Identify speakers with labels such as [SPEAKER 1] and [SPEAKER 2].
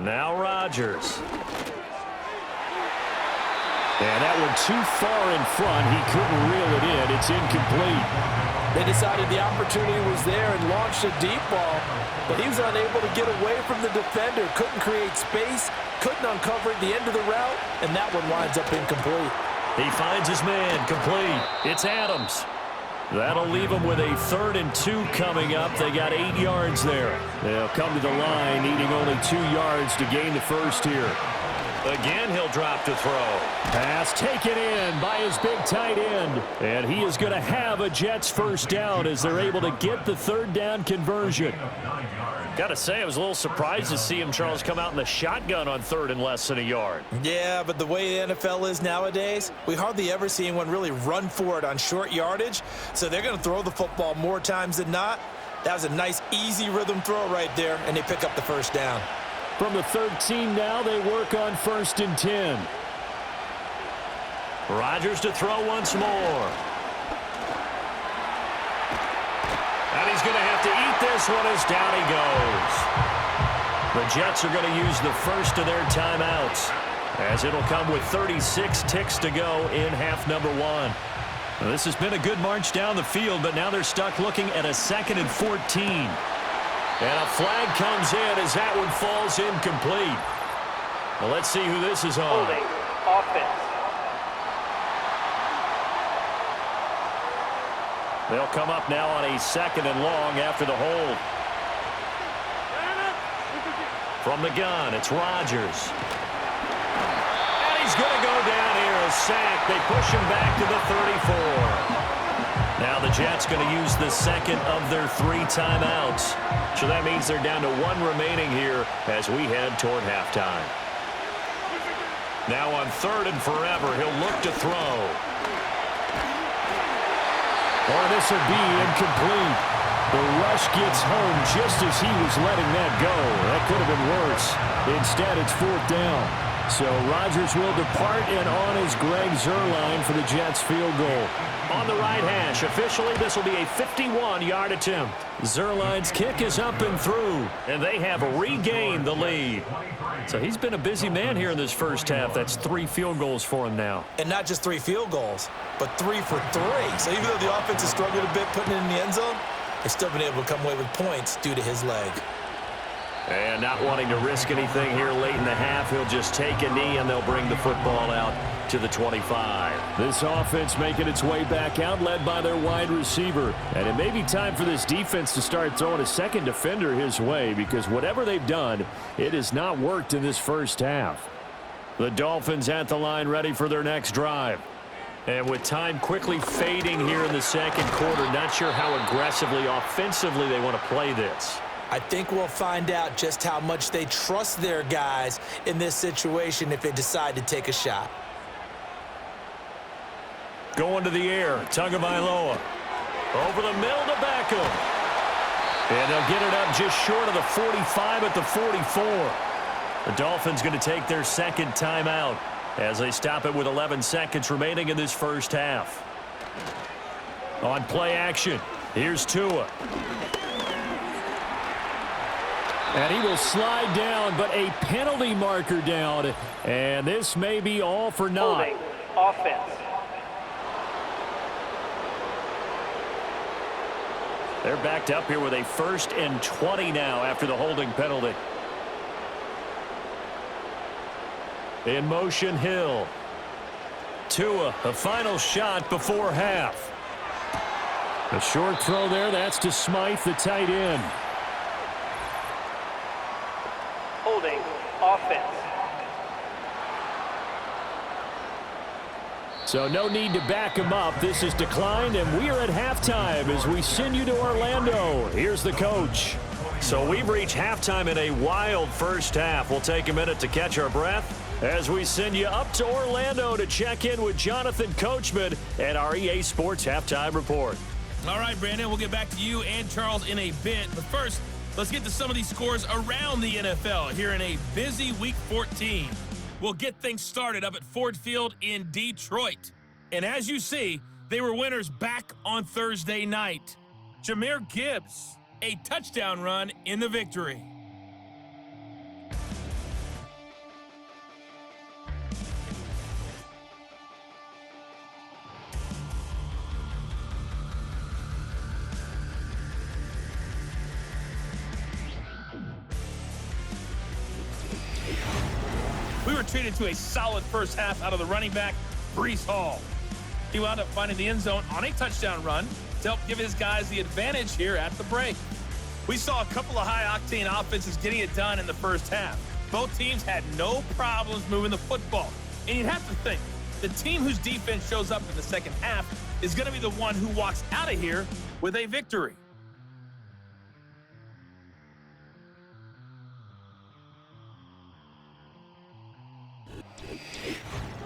[SPEAKER 1] Now Rodgers. And that one too far in front. He couldn't reel it in. It's incomplete.
[SPEAKER 2] They decided the opportunity was there and launched a deep ball, but he was unable to get away from the defender. Couldn't create space, couldn't uncover the end of the route, and that one winds up incomplete.
[SPEAKER 1] He finds his man, complete. It's Adams. That'll leave them with a 3rd and 2 coming up. They got 8 yards there. They'll come to the line, needing only 2 yards to gain the first here. Again, he'll drop to throw. Pass taken in by his big tight end. And he is going to have a Jets first down as they're able to get the 3rd down conversion. Got to say, I was a little surprised to see him, Charles, come out in the shotgun on 3rd and less than a yard.
[SPEAKER 2] Yeah, but the way the NFL is nowadays, we hardly ever see anyone really run for it on short yardage. So they're going to throw the football more times than not. That was a nice, easy rhythm throw right there, and they pick up the first down.
[SPEAKER 1] From the 13 now, they work on 1st and 10. Rodgers to throw once more. And he's going to have to eat this one as down he goes. The Jets are going to use the first of their timeouts, as it'll come with 36 ticks to go in half number 1. Now, this has been a good march down the field, but now they're stuck looking at a 2nd and 14. And a flag comes in as that one falls incomplete. Well, let's see who this is on.
[SPEAKER 3] Holding offense.
[SPEAKER 1] They'll come up now on a 2nd and long after the hold. From the gun, it's Rodgers. And he's going to go down here, a sack. They push him back to the 34. Now the Jets going to use the 2nd of their 3 timeouts. So that means they're down to 1 remaining here as we head toward halftime. Now on 3rd and forever, he'll look to throw. Oh, this will be incomplete. The rush gets home just as he was letting that go. That could have been worse. Instead, it's 4th down. So Rodgers will depart, and on is Greg Zuerlein for the Jets field goal. On the right hash, officially this will be a 51-yard attempt. Zuerlein's kick is up and through, and they have regained the lead. So he's been a busy man here in this first half. That's 3 field goals for him now.
[SPEAKER 2] And not just 3 field goals, but 3 for 3. So even though the offense has struggled a bit putting it in the end zone, they've still been able to come away with points due to his leg.
[SPEAKER 1] And not wanting to risk anything here late in the half, he'll just take a knee and they'll bring the football out to the 25. This offense making its way back out, led by their wide receiver. And it may be time for this defense to start throwing a 2nd defender his way, because whatever they've done, it has not worked in this first half. The Dolphins at the line, ready for their next drive. And with time quickly fading here in the 2nd quarter, not sure how aggressively, offensively they want to play this.
[SPEAKER 2] I think we'll find out just how much they trust their guys in this situation if they decide to take a shot.
[SPEAKER 1] Going to the air, Tagovailoa. Over the middle to Beckham. And they'll get it up just short of the 45 at the 44. The Dolphins going to take their 2nd timeout as they stop it with 11 seconds remaining in this first half. On play action, here's Tua. And he will slide down, but a penalty marker down. And this may be all for naught.
[SPEAKER 3] Holding offense.
[SPEAKER 1] They're backed up here with a 1st and 20 now after the holding penalty. In motion, Hill. Tua, a final shot before half. A short throw there, that's to Smythe, the tight end.
[SPEAKER 3] Holding offense.
[SPEAKER 1] So no need to back him up. This is declined, and we are at halftime as we send you to Orlando. Here's the coach. So we've reached halftime in a wild first half. We'll take a minute to catch our breath as we send you up to Orlando to check in with Jonathan Coachman and our EA Sports Halftime Report.
[SPEAKER 4] All right, Brandon, we'll get back to you and Charles in a bit. But first, let's get to some of these scores around the NFL here in a busy Week 14. We'll get things started up at Ford Field in Detroit. And as you see, they were winners back on Thursday night. Jahmyr Gibbs, a touchdown run in the victory. were treated to a solid first half out of the running back, Breece Hall. He wound up finding the end zone on a touchdown run to help give his guys the advantage here at the break. We saw a couple of high-octane offenses getting it done in the first half. Both teams had no problems moving the football. And you'd have to think, the team whose defense shows up in the second half is going to be the one who walks out of here with a victory.